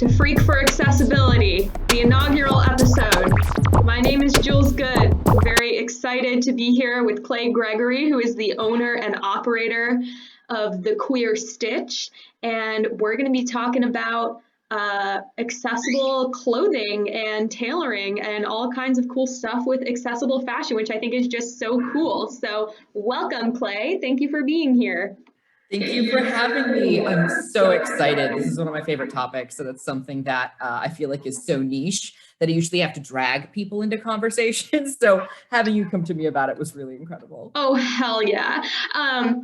to Freak for Accessibility, the inaugural episode. My name is Jules Good. I'm very excited to be here with Clay Gregory, who is the owner and operator of The Queer Stitch, and we're going to be talking about accessible clothing and tailoring and all kinds of cool stuff with accessible fashion, which I think is just so cool. So welcome, Clay. Thank you for being here. Thank you for having me. I'm so excited. This is one of my favorite topics. So that's something that I feel like is so niche that I usually have to drag people into conversations. So having you come to me about it was really incredible. Oh, hell yeah.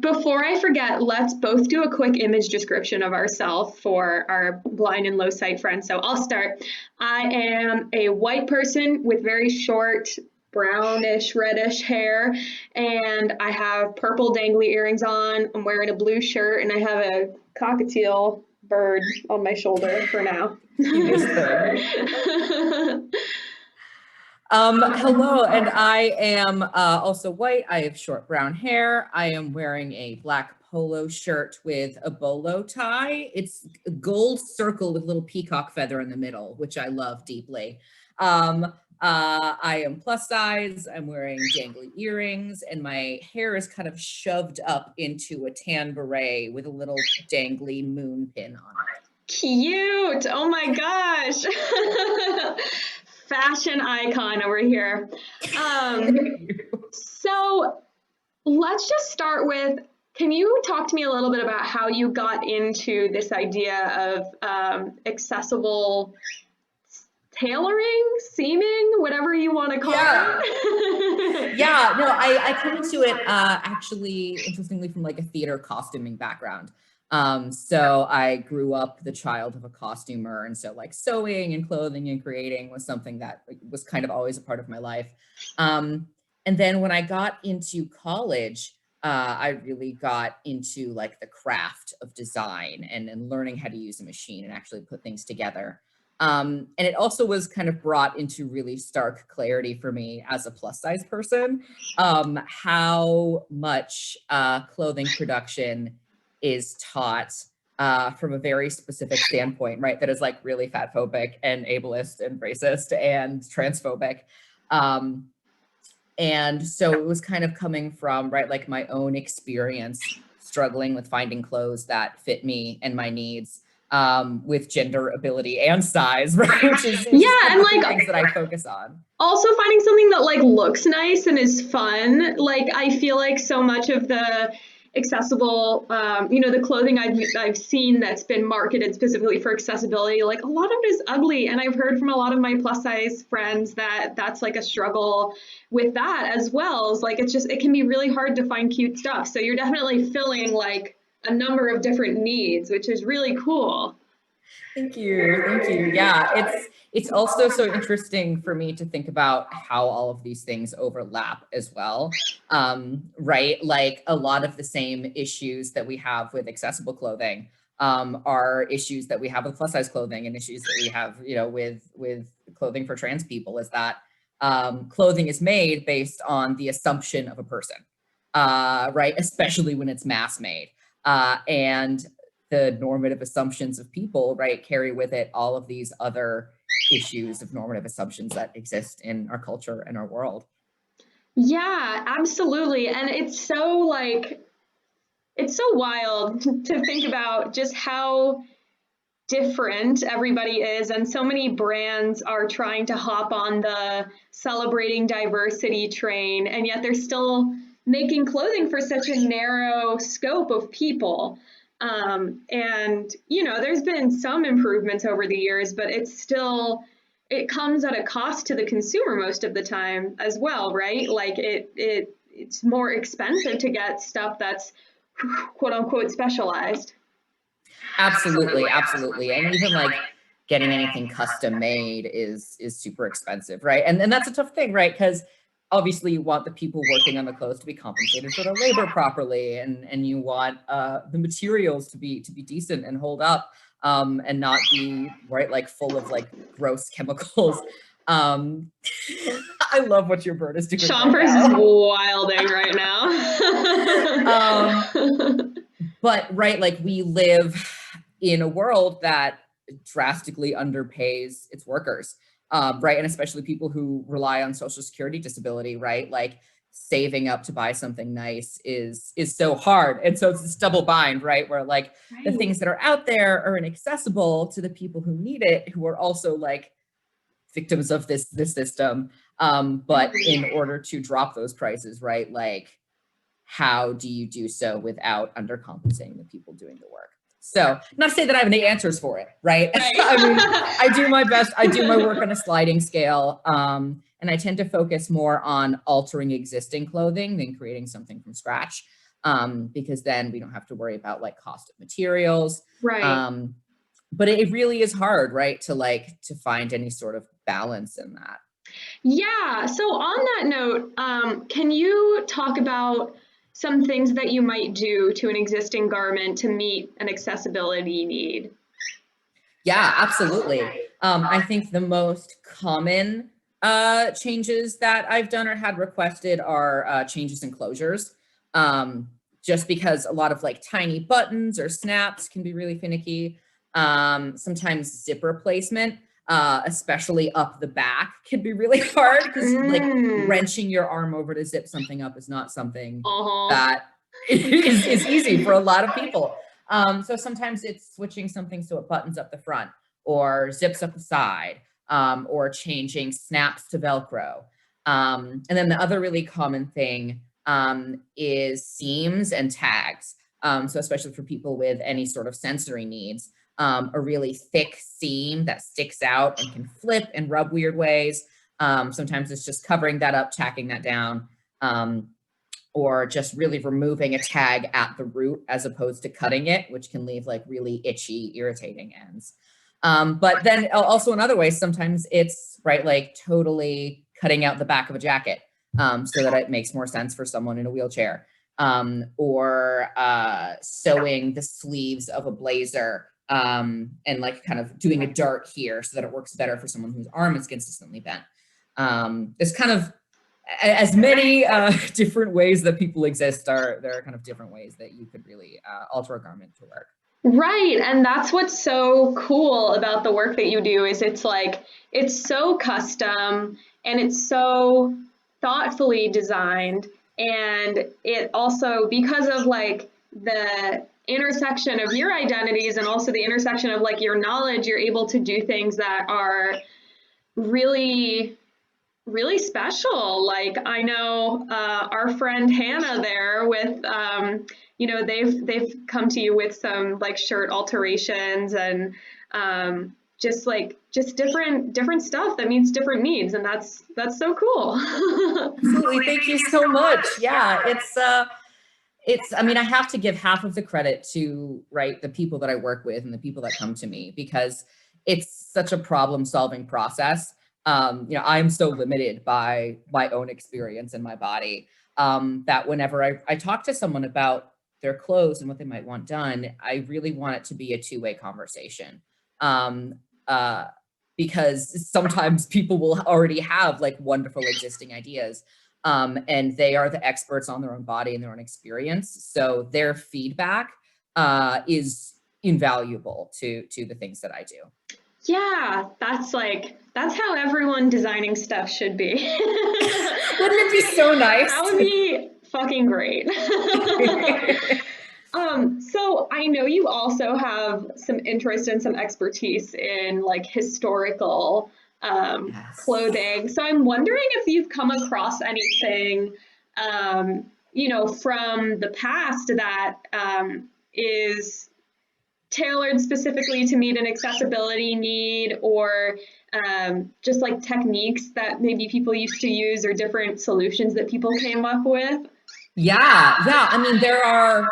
Before I forget, let's both do a quick image description of ourselves for our blind and low sight friends. So I'll start. I am a white person with very short, brownish, reddish hair, and I have purple dangly earrings on. I'm wearing a blue shirt, and I have a cockatiel bird on my shoulder for now. Hello, and I am also white. I have short brown hair. I am wearing a black polo shirt with a bolo tie. It's a gold circle with a little peacock feather in the middle, which I love deeply. I am plus size. I'm wearing dangly earrings, and my hair is kind of shoved up into a tan beret with a little dangly moon pin on it. Cute! Oh my gosh! Fashion icon over here. So let's just start with, can you talk to me a little bit about how you got into this idea of accessible tailoring, seaming, whatever you want to call it? Yeah, no, I came into it actually, interestingly, from like a theater costuming background. So I grew up the child of a costumer, and so like sewing and clothing and creating was something that was kind of always a part of my life. And then when I got into college, I really got into like the craft of design and learning how to use a machine and actually put things together. And it also was kind of brought into really stark clarity for me as a plus size person, how much clothing production is taught from a very specific standpoint, right? That is like really fatphobic and ableist and racist and transphobic. And so it was kind of coming from, right, like my own experience struggling with finding clothes that fit me and my needs, with gender, ability, and size, right? Which is and like things that I focus on. Also finding something that like looks nice and is fun. Like I feel like so much of the accessible, the clothing I've seen that's been marketed specifically for accessibility, like a lot of it is ugly. And I've heard from a lot of my plus size friends that that's like a struggle with that as well. It's like, it can be really hard to find cute stuff. So you're definitely filling like a number of different needs, which is really cool. Thank you. Thank you. Yeah, it's also so interesting for me to think about how all of these things overlap as well. Right? Like a lot of the same issues that we have with accessible clothing are issues that we have with plus size clothing, and issues that we have, with clothing for trans people, is that clothing is made based on the assumption of a person, right? Especially when it's mass made. And the normative assumptions of people, right, carry with it all of these other issues of normative assumptions that exist in our culture and our world. Yeah, absolutely. And it's so wild to think about just how different everybody is. And so many brands are trying to hop on the celebrating diversity train, and yet they're still making clothing for such a narrow scope of people. And there's been some improvements over the years, but it comes at a cost to the consumer most of the time as well, right? Like it's more expensive to get stuff that's quote unquote specialized. Absolutely. And even like getting anything custom made is super expensive, right? And that's a tough thing, right? Because obviously you want the people working on the clothes to be compensated for their labor properly, and you want the materials to be decent and hold up, and not be, right, like full of like gross chemicals. I love what your bird is doing. Chompers is wilding right now. But right, like we live in a world that drastically underpays its workers, right? And especially people who rely on Social Security disability, right? Like saving up to buy something nice is so hard. And so it's this double bind, right? Where like the things that are out there are inaccessible to the people who need it, who are also like victims of this system. But in order to drop those prices, right? Like, how do you do so without undercompensating the people doing the work? So not to say that I have any answers for it, right? I mean, I do my best. I do my work on a sliding scale. And I tend to focus more on altering existing clothing than creating something from scratch. Because then we don't have to worry about like cost of materials. Right. But it really is hard, right? To find any sort of balance in that. Yeah. So on that note, can you talk about some things that you might do to an existing garment to meet an accessibility need? Yeah, absolutely. I think the most common changes that I've done or had requested are changes in closures. Just because a lot of like tiny buttons or snaps can be really finicky. Sometimes zipper placement, especially up the back, can be really hard because like wrenching your arm over to zip something up is not something that is easy for a lot of people. So sometimes it's switching something so it buttons up the front or zips up the side, or changing snaps to Velcro. And then the other really common thing is seams and tags. So especially for people with any sort of sensory needs, a really thick seam that sticks out and can flip and rub weird ways. Sometimes it's just covering that up, tacking that down. Or just really removing a tag at the root as opposed to cutting it, which can leave like really itchy, irritating ends. But then also in other ways, sometimes it's right, like totally cutting out the back of a jacket so that it makes more sense for someone in a wheelchair, or sewing the sleeves of a blazer and like kind of doing a dart here so that it works better for someone whose arm is consistently bent. There's kind of as many different ways that people exist. There are kind of different ways that you could really alter a garment to work. Right. And that's what's so cool about the work that you do is it's like it's so custom and it's so thoughtfully designed. And it also, because of like the intersection of your identities and also the intersection of like your knowledge, you're able to do things that are really really special. Like I know our friend Hannah there with, you know, they've come to you with some like shirt alterations and just different stuff that meets different needs, and that's so cool. Absolutely, thank you so much. Yeah, it's I mean, I have to give half of the credit to right the people that I work with and the people that come to me because it's such a problem solving process. You know, I'm so limited by my own experience in my body that whenever I talk to someone about their clothes and what they might want done, I really want it to be a two-way conversation. Um, uh, because sometimes people will already have like wonderful existing ideas. And they are the experts on their own body and their own experience. So their feedback is invaluable to the things that I do. Yeah, that's how everyone designing stuff should be. Wouldn't it be so nice? That would be fucking great. So I know you also have some interest and some expertise in like historical clothing. So I'm wondering if you've come across anything, you know, from the past that is tailored specifically to meet an accessibility need, or just like techniques that maybe people used to use or different solutions that people came up with? Yeah. I mean, there are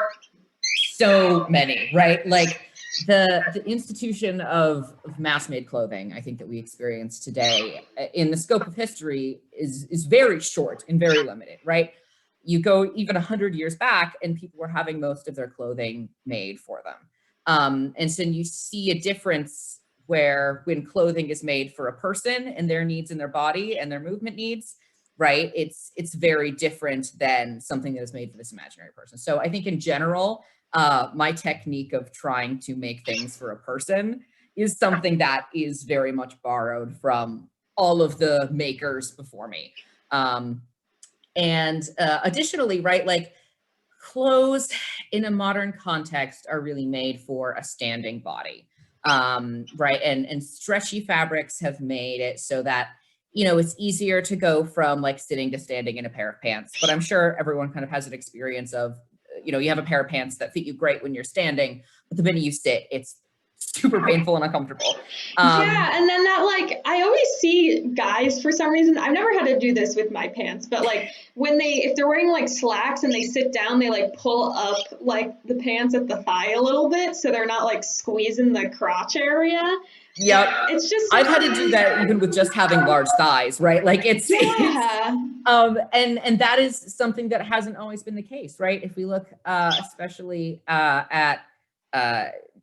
so many, right? Like the institution of mass-made clothing, I think that we experience today in the scope of history is very short and very limited, right? You go even 100 years back and people were having most of their clothing made for them. And so you see a difference where when clothing is made for a person and their needs in their body and their movement needs, right? It's very different than something that is made for this imaginary person. So I think in general, my technique of trying to make things for a person is something that is very much borrowed from all of the makers before me. And additionally, right, like clothes in a modern context are really made for a standing body, right? And stretchy fabrics have made it so that, you know, it's easier to go from like sitting to standing in a pair of pants. But I'm sure everyone kind of has an experience of, you know, you have a pair of pants that fit you great when you're standing, but the minute you sit, it's super painful and uncomfortable. Yeah, and then that, like, I always see guys, for some reason, I've never had to do this with my pants, but like when if they're wearing like slacks and they sit down, they like pull up like the pants at the thigh a little bit so they're not like squeezing the crotch area. Yep. It's just I've had to do that even with just having large thighs, right? Like it's and that is something that hasn't always been the case, right? If we look especially at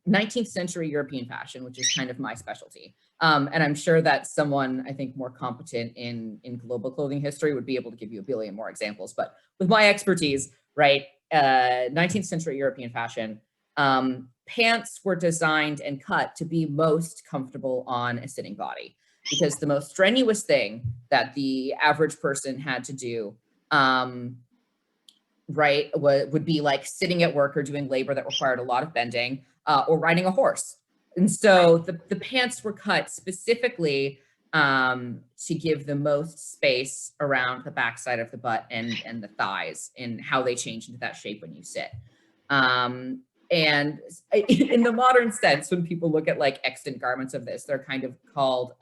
19th century European fashion, which is kind of my specialty. And I'm sure that someone, I think, more competent in global clothing history would be able to give you a billion more examples. But with my expertise, right, 19th century European fashion, pants were designed and cut to be most comfortable on a sitting body, because the most strenuous thing that the average person had to do, right, would be like sitting at work or doing labor that required a lot of bending, or riding a horse. And so the pants were cut specifically to give the most space around the backside of the butt and the thighs, and how they change into that shape when you sit. And in the modern sense, when people look at like extant garments of this, they're kind of called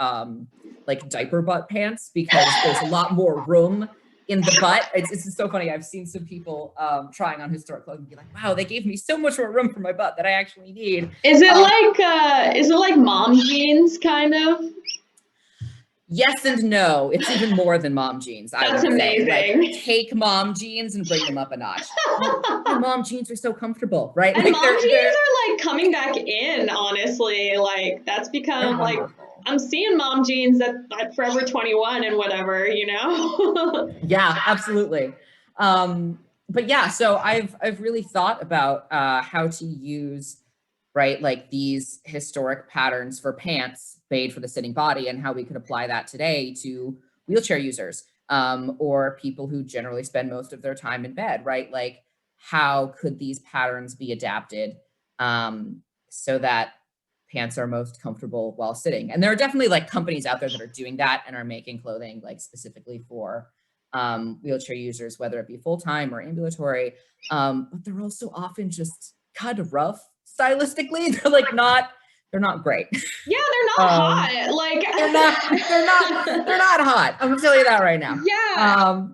like diaper butt pants, because there's a lot more room in the butt. It's so funny. I've seen some people trying on historic clothing and be like, wow, they gave me so much more room for my butt that I actually need. Is it like mom jeans kind of? Yes and no. It's even more than mom jeans, I That's would amazing. say. Like, take mom jeans and bring them up a notch. And mom jeans are so comfortable, right? And like mom jeans are like coming back in, honestly. Like that's become like, I'm seeing mom jeans at Forever 21 and whatever, you know? Yeah, absolutely. But yeah, so I've really thought about how to use, right, like these historic patterns for pants made for the sitting body, and how we could apply that today to wheelchair users, or people who generally spend most of their time in bed, right? Like, how could these patterns be adapted so that pants are most comfortable while sitting? And there are definitely like companies out there that are doing that and are making clothing like specifically for wheelchair users, whether it be full-time or ambulatory. But they're also often just kind of rough stylistically. They're not great. Yeah, they're not hot. Like they're not hot. I'm gonna tell you that right now. Yeah.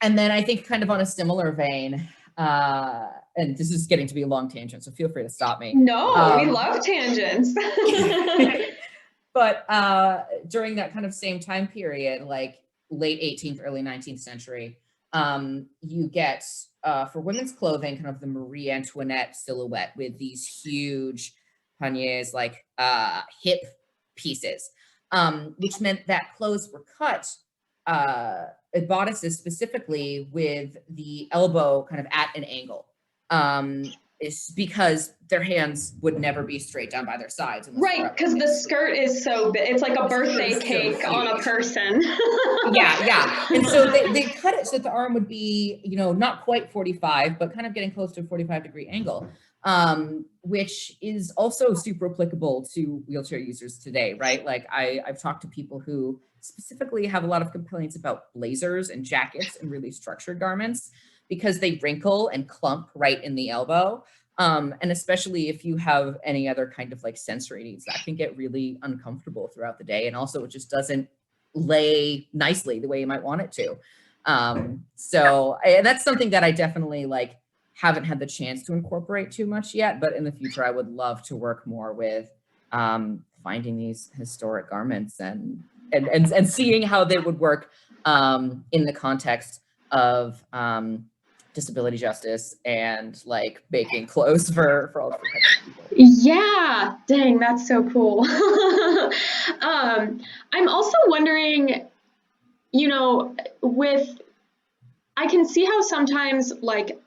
And then I think kind of on a similar vein, and this is getting to be a long tangent, so feel free to stop me. No, we love tangents. But during that kind of same time period, like late 18th, early 19th century, you get, for women's clothing, kind of the Marie Antoinette silhouette with these huge panniers, like hip pieces, which meant that clothes were cut, bodices specifically, with the elbow kind of at an angle. Is because their hands would never be straight down by their sides. Right, because the skirt is so big. It's like a birthday cake on a person. Yeah. And so they cut it so that the arm would be, you know, not quite 45, but kind of getting close to a 45-degree angle, which is also super applicable to wheelchair users today, right? Like I've talked to people who specifically have a lot of complaints about blazers and jackets and really structured garments, because they wrinkle and clump right in the elbow. And especially if you have any other kind of like sensory needs, that can get really uncomfortable throughout the day. And also it just doesn't lay nicely the way you might want it to. So that's something that I definitely like haven't had the chance to incorporate too much yet, but in the future I would love to work more with finding these historic garments and seeing how they would work in the context of disability justice and like making clothes for all different types of people. Yeah, dang, that's so cool. I'm also wondering, you know, I can see how sometimes like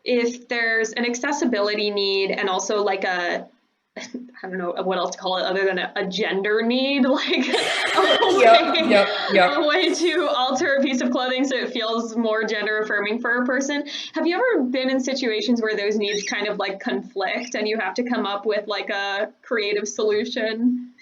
if there's an accessibility need and also like a I don't know what else to call it other than a gender need, like Yep. a way to alter a piece of clothing so it feels more gender affirming for a person. Have you ever been in situations where those needs kind of like conflict and you have to come up with like a creative solution?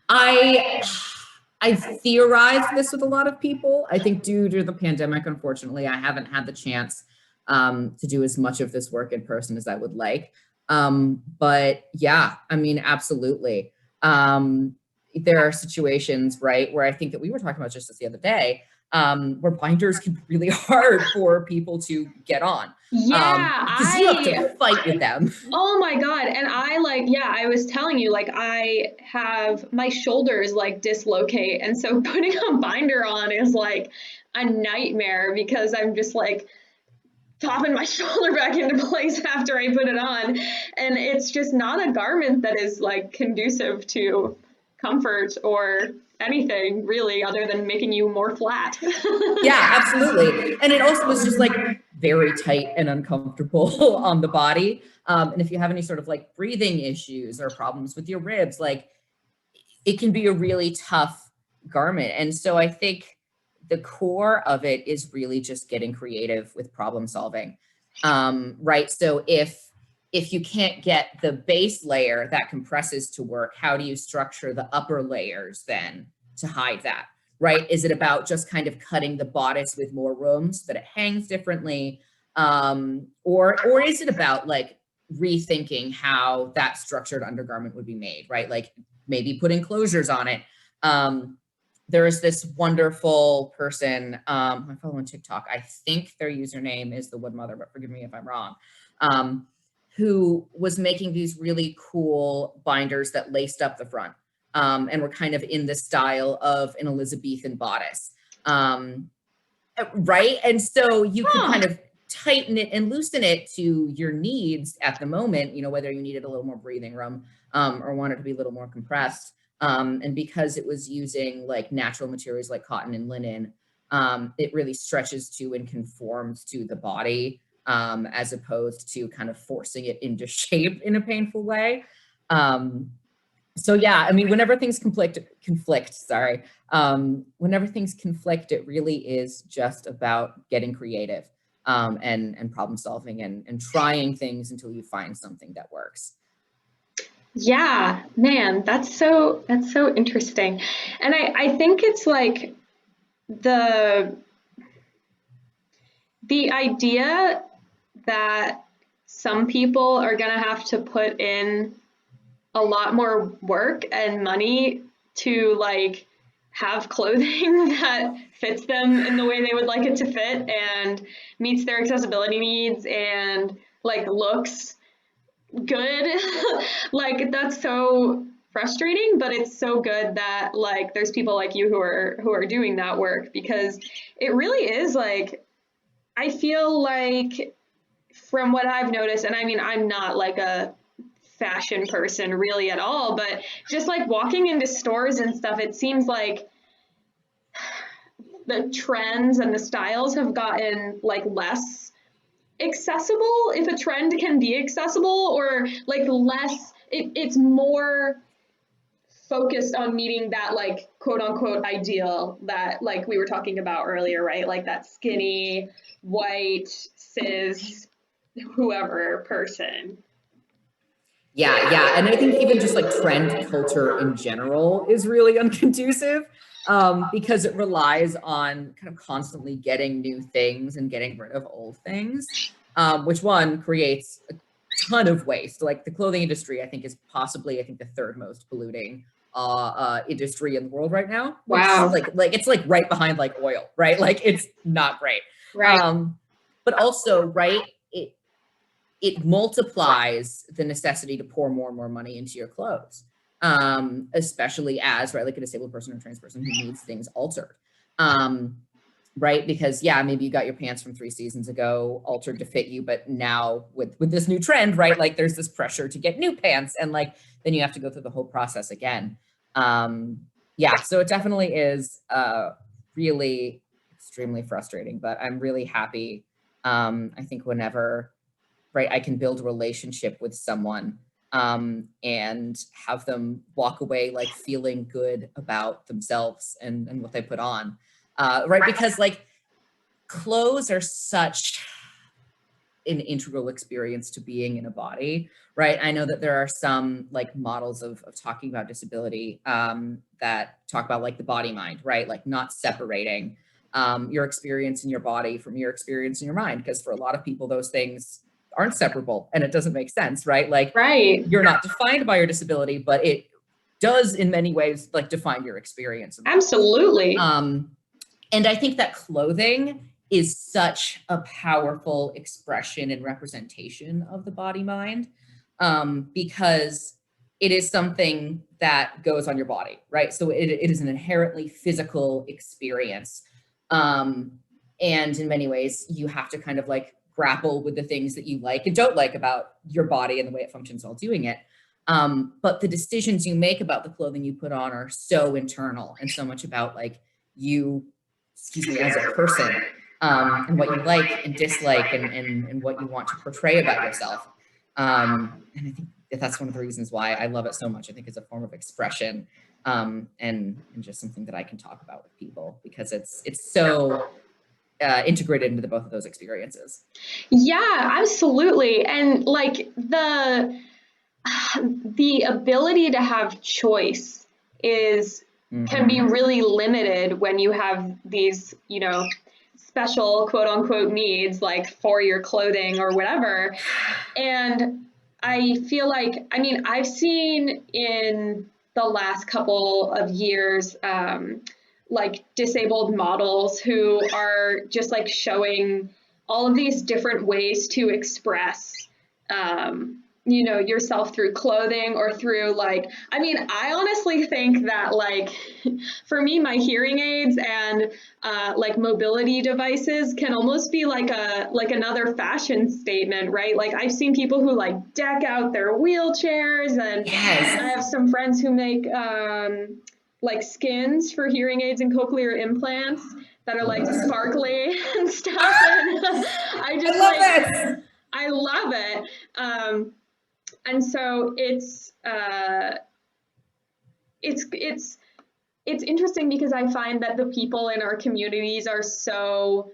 I've theorized this with a lot of people. I think due to the pandemic, unfortunately, I haven't had the chance to do as much of this work in person as I would like. But yeah, I mean, absolutely. There are situations, right, where I think that we were talking about just this the other day, where binders can be really hard for people to get on. Yeah, Because you have to fight with them. oh my God. And I like, yeah, I was telling you, like, I have my shoulders like dislocate. And so putting a binder on is like a nightmare because I'm just like popping my shoulder back into place after I put it on. And it's just not a garment that is like conducive to comfort or anything really other than making you more flat. Yeah, absolutely. And it also was just like very tight and uncomfortable on the body. And if you have any sort of like breathing issues or problems with your ribs, like it can be a really tough garment. And so I think the core of it is really just getting creative with problem solving. Right. So if you can't get the base layer that compresses to work, how do you structure the upper layers then to hide that? Right? Is it about just kind of cutting the bodice with more room so that it hangs differently? Or is it about like rethinking how that structured undergarment would be made, right? Like maybe putting closures on it. There is this wonderful person, I follow on TikTok. I think their username is the Wood Mother, but forgive me if I'm wrong. Who was making these really cool binders that laced up the front and were kind of in the style of an Elizabethan bodice. Right? And so you could kind of tighten it and loosen it to your needs at the moment, you know, whether you needed a little more breathing room or wanted to be a little more compressed. And because it was using like natural materials like cotton and linen, it really stretches to and conforms to the body as opposed to kind of forcing it into shape in a painful way. So yeah, I mean, whenever things sorry, whenever things conflict, it really is just about getting creative and problem solving and trying things until you find something that works. Yeah, man, that's so interesting. And I think it's like the the idea that some people are gonna have to put in a lot more work and money to like have clothing that fits them in the way they would like it to fit and meets their accessibility needs and like looks good. Like that's so frustrating, but it's so good that like there's people like you who are doing that work because it really is like I feel like from what I've noticed, and I mean I'm not like a fashion person really at all, but just like walking into stores and stuff, it seems like the trends and the styles have gotten like less accessible, if a trend can be accessible, or like less it's more focused on meeting that like quote unquote ideal that like we were talking about earlier, right? Like that skinny white cis whoever person. Yeah. And I think even just like trend culture in general is really unconducive because it relies on kind of constantly getting new things and getting rid of old things, which one creates a ton of waste. Like the clothing industry, I think is possibly, I think the third most polluting industry in the world right now, which Wow. like it's like right behind like oil, right? Like it's not great. Right. But also, right, it multiplies the necessity to pour more and more money into your clothes, especially as, right, like a disabled person or trans person who needs things altered, right? Because yeah, maybe you got your pants from 3 seasons ago altered to fit you, but now with this new trend, right, like there's this pressure to get new pants and like then you have to go through the whole process again. Yeah, so it definitely is really extremely frustrating, but I'm really happy. I think whenever, right, I can build a relationship with someone and have them walk away like feeling good about themselves and what they put on. Right, because like clothes are such an integral experience to being in a body, right? I know that there are some like models of talking about disability that talk about like the body mind, right? Like not separating your experience in your body from your experience in your mind, because for a lot of people, those things aren't separable and it doesn't make sense, right? Like you're not defined by your disability, but it does in many ways like define your experience. Absolutely. And I think that clothing is such a powerful expression and representation of the body mind, because it is something that goes on your body, right? So it is an inherently physical experience. And in many ways, you have to kind of like grapple with the things that you like and don't like about your body and the way it functions while doing it. But the decisions you make about the clothing you put on are so internal and so much about like you, as a person. And what you like and dislike and what you want to portray about yourself. And I think that's one of the reasons why I love it so much. I think it's a form of expression and just something that I can talk about with people because it's so integrated into both of those experiences. Yeah, absolutely. And like the ability to have choice is can be really limited when you have these, you know, special quote unquote needs like for your clothing or whatever. And I feel like, I mean, I've seen in the last couple of years, like disabled models who are just like showing all of these different ways to express, you know, yourself through clothing or through like, I mean, I honestly think that like for me, my hearing aids and like mobility devices can almost be like another fashion statement, right? Like I've seen people who like deck out their wheelchairs, and I have some friends who make like skins for hearing aids and cochlear implants that are like sparkly and stuff. And I just I love it. And so it's interesting because I find that the people in our communities are some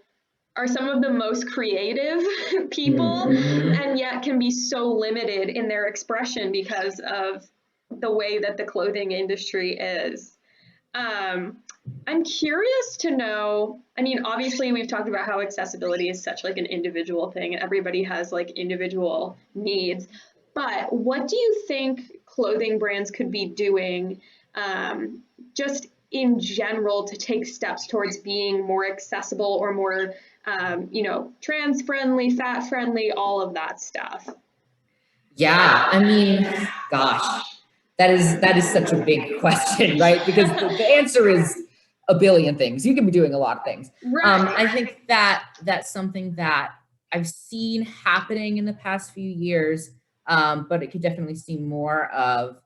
of the most creative people, and yet can be so limited in their expression because of the way that the clothing industry is. I'm curious to know, I mean, obviously we've talked about how accessibility is such like an individual thing and everybody has like individual needs, but what do you think clothing brands could be doing just in general to take steps towards being more accessible or more, you know, trans friendly, fat friendly, all of that stuff? Yeah, I mean, gosh, that is such a big question, right? Because the answer is a billion things. You can be doing a lot of things. I think that that's something that I've seen happening in the past few years, but it could definitely see more of,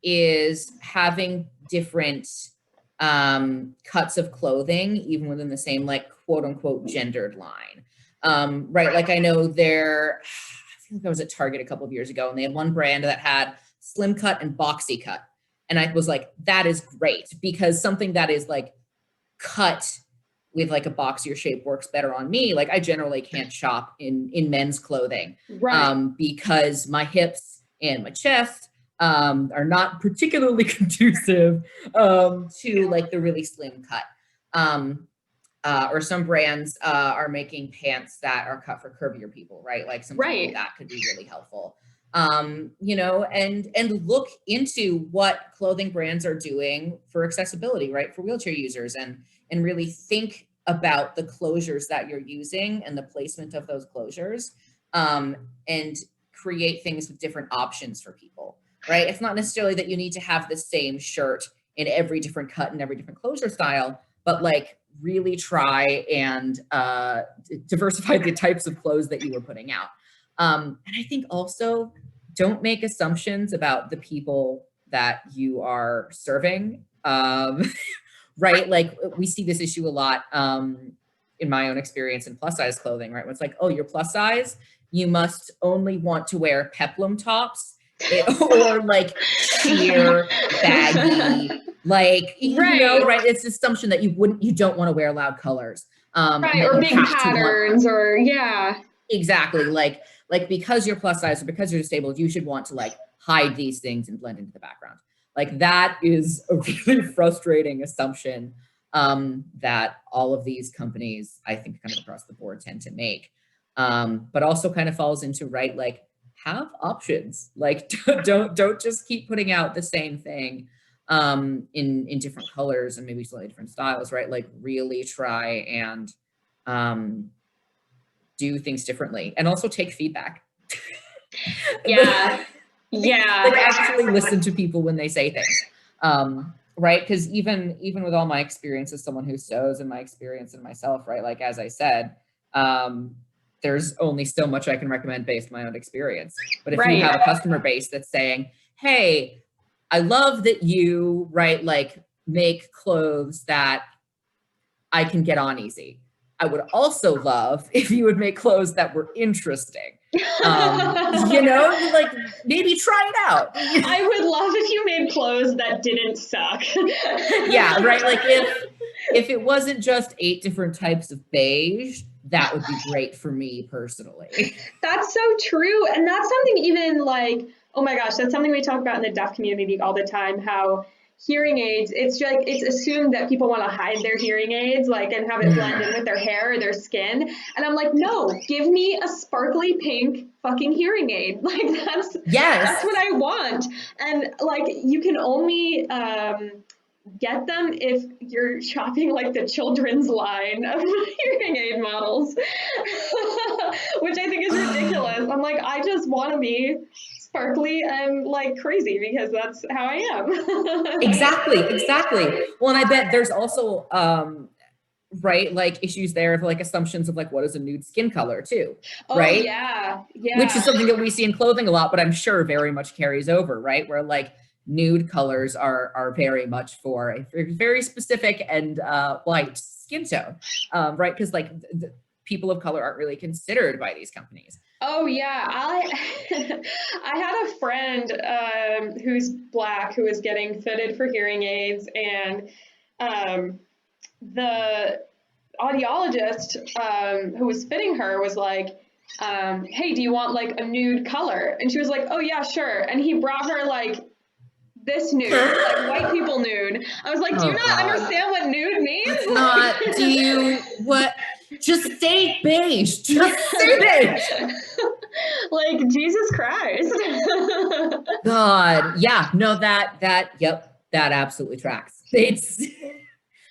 is having different cuts of clothing, even within the same like quote unquote gendered line. Right, like I know I think I was at Target a couple of years ago and they had one brand that had slim cut and boxy cut. And I was like, that is great, because something that is like cut with like a boxier shape works better on me. Like I generally can't shop in men's clothing, because my hips and my chest are not particularly conducive to like the really slim cut. Or some brands are making pants that are cut for curvier people, right? Like something like that could be really helpful. You know, and look into what clothing brands are doing for accessibility, right? For wheelchair users, and really think about the closures that you're using and the placement of those closures, and create things with different options for people, right? It's not necessarily that you need to have the same shirt in every different cut and every different closure style, but like really try and diversify the types of clothes that you were putting out. And I think also don't make assumptions about the people that you are serving. Right? Like we see this issue a lot in my own experience in plus size clothing, right? It's like, oh, you're plus size, you must only want to wear peplum tops or like sheer baggy, like, you know, right? It's the assumption that you don't want to wear loud colors. Right, or big patterns, or yeah. Exactly, like because you're plus size or because you're disabled, you should want to like hide these things and blend into the background. Like that is a really frustrating assumption that all of these companies, I think kind of across the board, tend to make. But also kind of falls into, right, like have options. Like don't just keep putting out the same thing in different colors and maybe slightly different styles, right? Like really try and do things differently and also take feedback. Yeah. Yeah. Like actually listen to people when they say things. Right? Because even with all my experience as someone who sews and my experience in myself, right? Like, as I said, there's only so much I can recommend based on my own experience. But if you have a customer base that's saying, hey, I love that you, right, like make clothes that I can get on easy. I would also love if you would make clothes that were interesting. You know, like maybe try it out. I would love if you made clothes that didn't suck. Yeah, right. Like if it wasn't just 8 different types of beige, that would be great for me personally. That's so true. And that's something even like, oh my gosh, that's something we talk about in the deaf community all the time, how hearing aids, it's like, it's assumed that people want to hide their hearing aids, like, and have it blend in with their hair or their skin. And I'm like, no, give me a sparkly pink fucking hearing aid. Like that's what I want. And like, you can only, get them if you're shopping like the children's line of hearing aid models, which I think is ridiculous. I'm like, I just want to be sparkly and like crazy because that's how I am. Exactly. Well, and I bet there's also right, like issues there of like assumptions of like what is a nude skin color too, right? Yeah. Which is something that we see in clothing a lot, but I'm sure very much carries over, right? Where like nude colors are very much for a very specific and white skin tone, right? Because like people of color aren't really considered by these companies. Oh yeah, I had a friend who's Black who was getting fitted for hearing aids, and the audiologist who was fitting her was like, hey, do you want like a nude color? And she was like, oh yeah, sure. And he brought her like this nude, like white people nude. I was like, do you not understand what nude means? It's not, do you, what? Just say beige. Just say beige. Like, Jesus Christ. God. Yeah. No, yep, that absolutely tracks. It's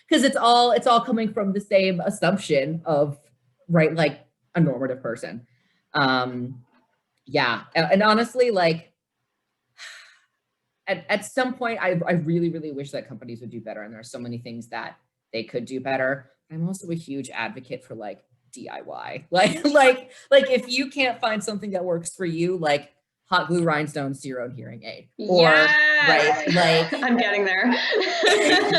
because it's all coming from the same assumption of, right, like a normative person. Yeah. And honestly, like at some point, I really, really wish that companies would do better. And there are so many things that they could do better. I'm also a huge advocate for like DIY. Like if you can't find something that works for you, like hot glue rhinestones to your own hearing aid. Or right, like I'm getting there.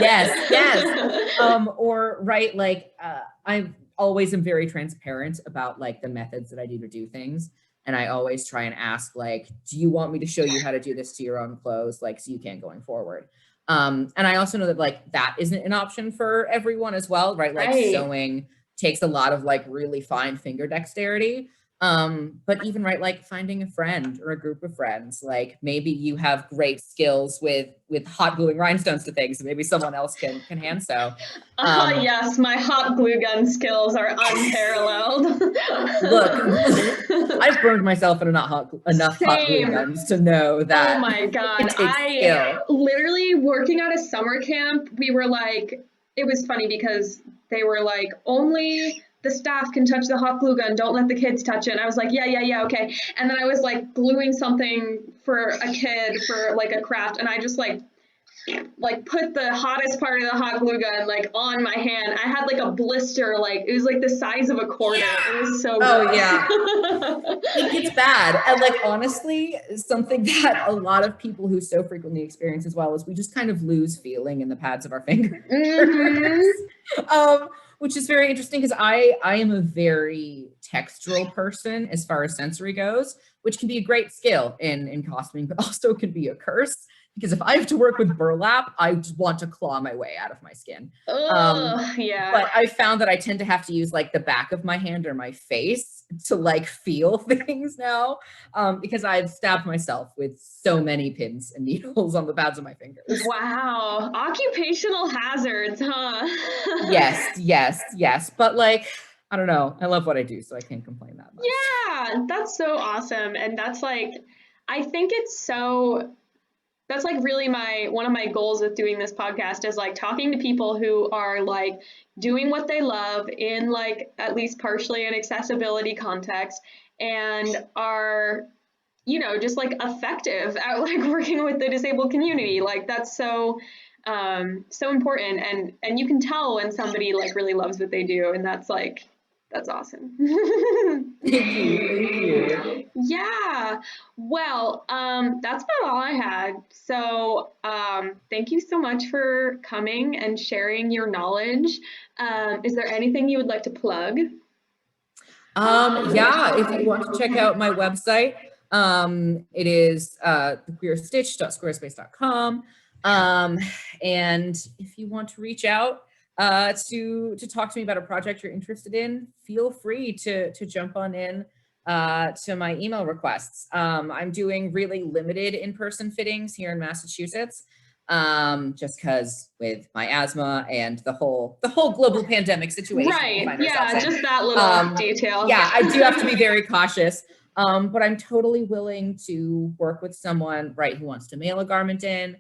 yes. Or right, like I always am very transparent about like the methods that I do things. And I always try and ask, like, do you want me to show you how to do this to your own clothes? Like, so you can going forward. And I also know that like that isn't an option for everyone as well, right? Like sewing takes a lot of like really fine finger dexterity. But even right, like finding a friend or a group of friends, like maybe you have great skills with hot gluing rhinestones to things, so maybe someone else can hand sew. Yes, my hot glue gun skills are unparalleled. Look, I've burned myself in enough hot glue guns to know that. Oh my God. It takes skill. Literally working at a summer camp, we were like, it was funny because they were like, only the staff can touch the hot glue gun. Don't let the kids touch it. And I was like, yeah, okay. And then I was like gluing something for a kid for like a craft. And I just like put the hottest part of the hot glue gun like on my hand. I had like a blister, like it was like the size of a quarter. Yeah. It was so gross. Yeah. It gets bad. And like honestly, something that a lot of people who so frequently experience as well is we just kind of lose feeling in the pads of our fingers. which is very interesting because I am a very textural person as far as sensory goes, which can be a great skill in costuming, but also can be a curse because if I have to work with burlap, I just want to claw my way out of my skin. Yeah. But I found that I tend to have to use like the back of my hand or my face to like feel things now, because I've stabbed myself with so many pins and needles on the pads of my fingers. Wow. Occupational hazards, huh? Yes. But like, I don't know. I love what I do, so I can't complain that much. Yeah, that's so awesome. And that's like, I think it's so, that's like really one of my goals with doing this podcast is like talking to people who are like doing what they love in like at least partially an accessibility context and are, just like effective at like working with the disabled community. Like that's so important. And you can tell when somebody like really loves what they do, and that's awesome. Thank you. Yeah. Well, that's about all I had. So, thank you so much for coming and sharing your knowledge. Is there anything you would like to plug? Yeah, if you want to check out my website, it is thequeerstitch.squarespace.com. And if you want to reach out to talk to me about a project you're interested in, feel free to jump on in to my email requests. I'm doing really limited in-person fittings here in Massachusetts. Just because with my asthma and the whole global pandemic situation we Right. find ourselves Yeah, in. just that little detail. Yeah, I do have to be very cautious. But I'm totally willing to work with someone, right, who wants to mail a garment in,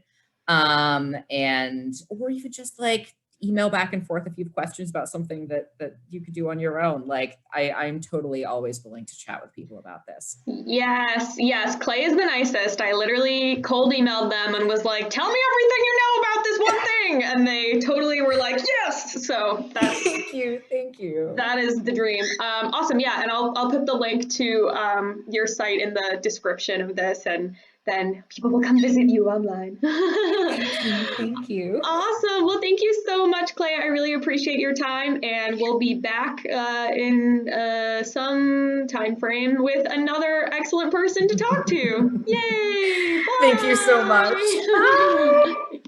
and or even just like email back and forth if you have questions about something that you could do on your own. Like I'm totally always willing to chat with people about this. Yes. Clay is the nicest. I literally cold emailed them and was like, "Tell me everything you know about this one thing," and they totally were like, "Yes." So that's Thank you. that is the dream. Awesome. Yeah, and I'll put the link to your site in the description of this, and then people will come visit you online. Thank you. Awesome. Well, thank you so much, Clay. I really appreciate your time, and we'll be back in some time frame with another excellent person to talk to. Yay! Bye. Thank you so much. Bye.